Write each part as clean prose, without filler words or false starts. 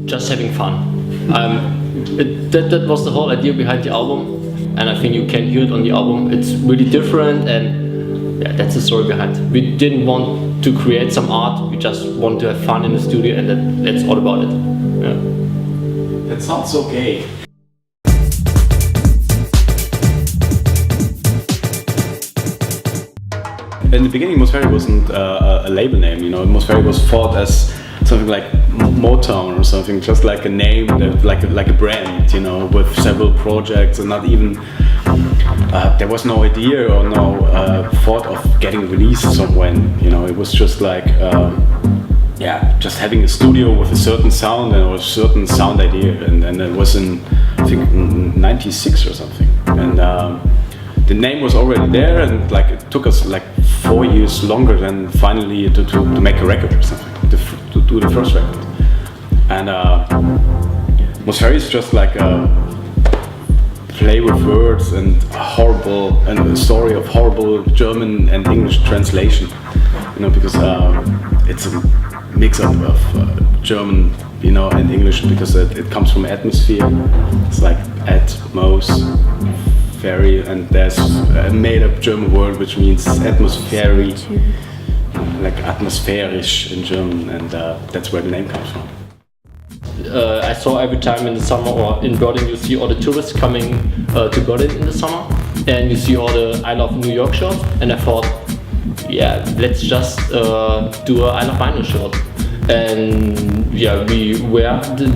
just having fun. That was the whole idea behind the album, and I think you can hear it on the album. It's really different, and yeah, that's the story behind it. We didn't want to create some art, we just want to have fun in the studio, and that's all about it. Yeah. That sounds so gay. In the beginning, Atmospheric wasn't a label name, you know. Atmospheric was thought as something like Motown or something, just like a name, like a brand, you know, with several projects, and not even there was no idea or no thought of getting released somewhere. You know, it was just like just having a studio with a certain sound or a certain sound idea, and it was in I think '96 or something, and the name was already there, and like it took us like 4 years longer than finally to make a record or something, to do the first record. And Atmospheric is just like a play with words and a story of horrible German and English translation, you know, because it's a mix-up of German, you know, and English, because it comes from atmosphere. It's like very, and there's a made-up German word which means atmospheric, like atmosphärisch in German, and that's where the name comes from. I saw every time in the summer, or in Berlin, you see all the tourists coming to Berlin in the summer, and you see all the I Love New York shows, and I thought, yeah, let's just do a I Love Vinyl show. And yeah, we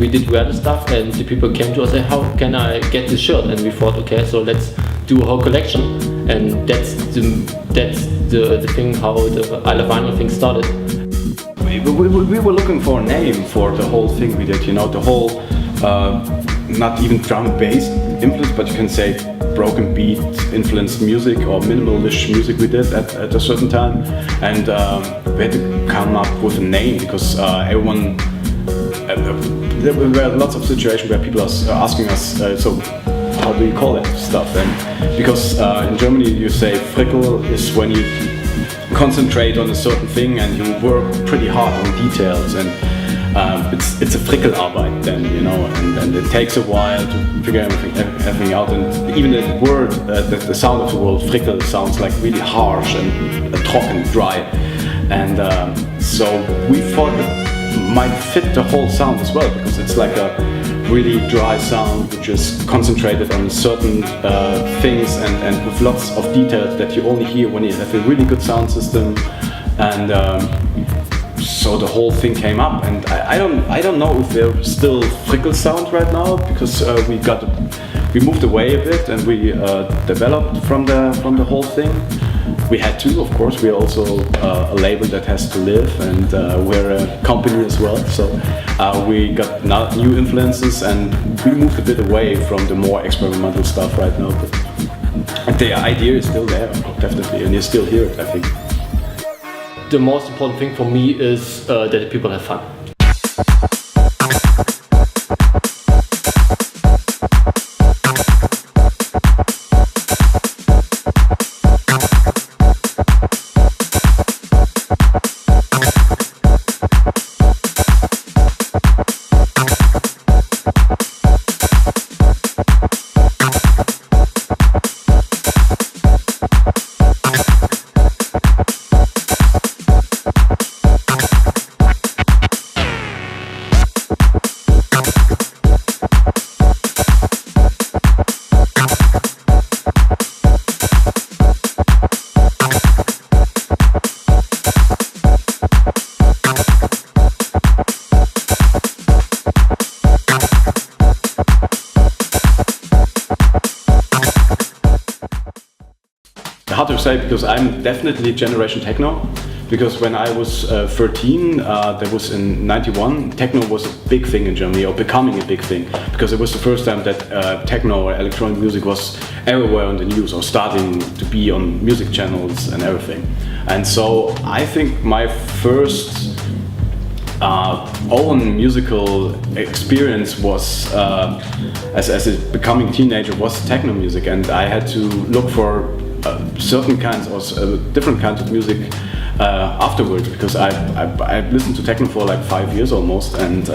did wear the stuff, and the people came to us and said, how can I get this shirt? And we thought, okay, so let's do a whole collection, and that's the thing how the I Love Vinyl thing started. We were looking for a name for the whole thing we did, you know, the whole not even drum and bass influence, but you can say broken beat influenced music or minimalish music we did at a certain time, and we had to come up with a name because everyone. There were lots of situations where people are asking us, so how do you call that stuff? And because in Germany you say Frickel is when you concentrate on a certain thing and you work pretty hard on details, and it's a Frickelarbeit then, you know, and it takes a while to figure everything out, and even the word, the sound of the word Frickel sounds like really harsh and trocken, dry, and so we thought it might fit the whole sound as well, because it's like a really dry sound which is concentrated on certain things and with lots of details that you only hear when you have a really good sound system, and so the whole thing came up. And I don't know if they're still Frickel sound right now, because we moved away a bit and we developed from the whole thing. We had to, of course. We're also a label that has to live, and we're a company as well. So we got new influences, and we moved a bit away from the more experimental stuff right now. But the idea is still there, definitely, and you still hear it, I think. The most important thing for me is that the people have fun. Hard to say, because I'm definitely generation techno, because when I was 13, there was in '91, techno was a big thing in Germany, or becoming a big thing, because it was the first time that techno or electronic music was everywhere on the news, or starting to be on music channels and everything. And so I think my first own musical experience was, as a becoming teenager, was techno music, and I had to look for certain kinds or different kinds of music afterwards, because I listened to techno for like 5 years almost, and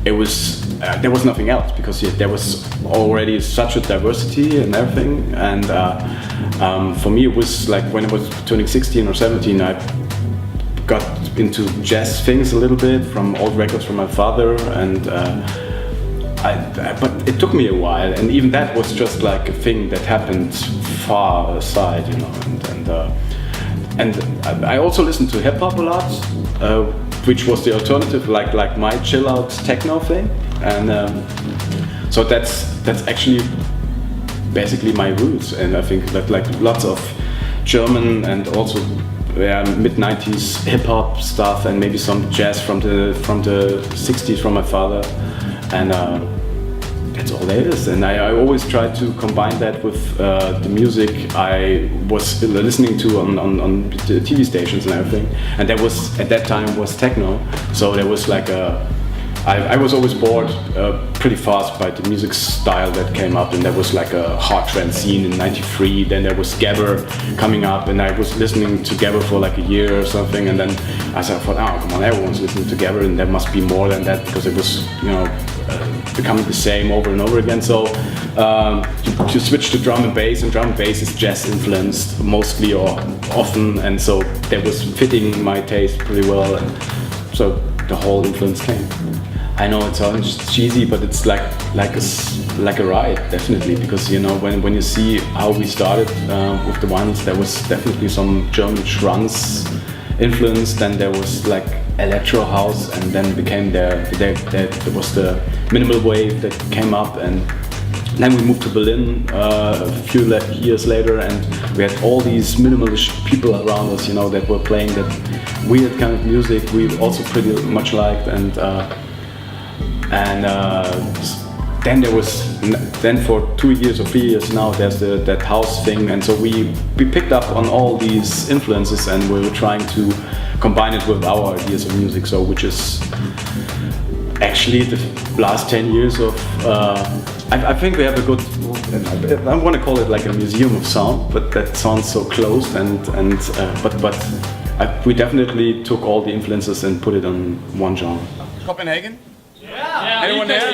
it was there was nothing else, because there was already such a diversity and everything. And for me, it was like when I was turning 16 or 17, I got into jazz things a little bit from old records from my father, and but it took me a while, and even that was just like a thing that happened far aside, you know. And I also listened to hip hop a lot, which was the alternative, like my chill out techno thing, and so that's actually basically my roots. And I think that like lots of German and also mid-90s hip-hop stuff, and maybe some jazz from the 60s from my father, and that's all there is. And I always try to combine that with the music I was listening to on the TV stations and everything, and that was at that time was techno, so there was like I was always bored pretty fast by the music style that came up, and there was like a hard trance scene in '93. Then there was Gabber coming up, and I was listening to Gabber for like a year or something. And then I thought, oh come on, everyone's listening to Gabber, and there must be more than that, because it was, you know, becoming the same over and over again. So to switch to drum and bass, and drum and bass is jazz influenced mostly or often, and so that was fitting my taste pretty well, and so the whole influence came. I know it sounds cheesy, but it's like a ride, definitely, because, you know, when you see how we started with the ones, there was definitely some German trance influence, then there was like electro house, and then became there was the minimal wave that came up, and then we moved to Berlin a few years later, and we had all these minimalist people around us, you know, that were playing that weird kind of music we also pretty much liked, and then for 2 years or 3 years now there's that house thing, and so we picked up on all these influences, and we were trying to combine it with our ideas of music, so which is actually the last 10 years of I think we have a good, I want to call it like a museum of sound, but that sounds so close, but we definitely took all the influences and put it on one genre. Copenhagen? Yeah. Anyone there?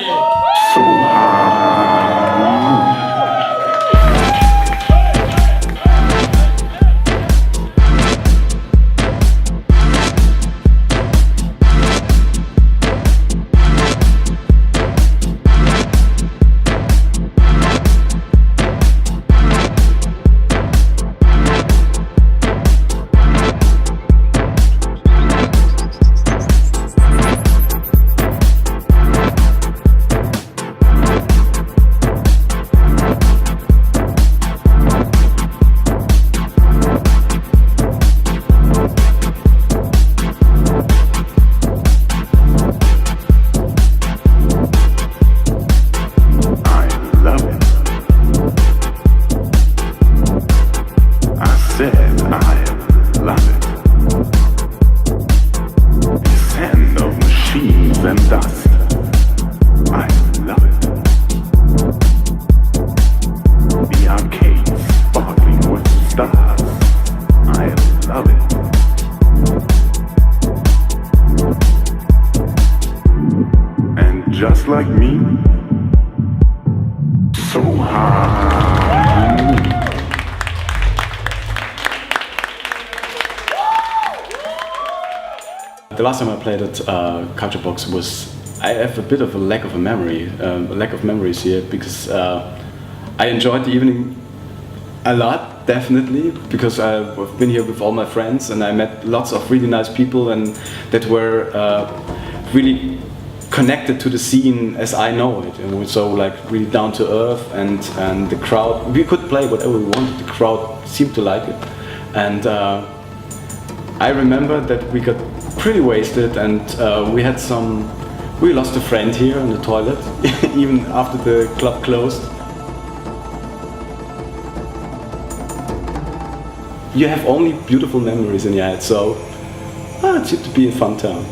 Just like me, so high. The last time I played at Culture Dox was, I have a bit of a lack of memories here, because I enjoyed the evening a lot, definitely, because I've been here with all my friends, and I met lots of really nice people, and that were really connected to the scene as I know it, and so like really down to earth, and the crowd, we could play whatever we wanted, the crowd seemed to like it, and I remember that we got pretty wasted, and we lost a friend here in the toilet even after the club closed. You have only beautiful memories in your head, so it seemed to be a fun town.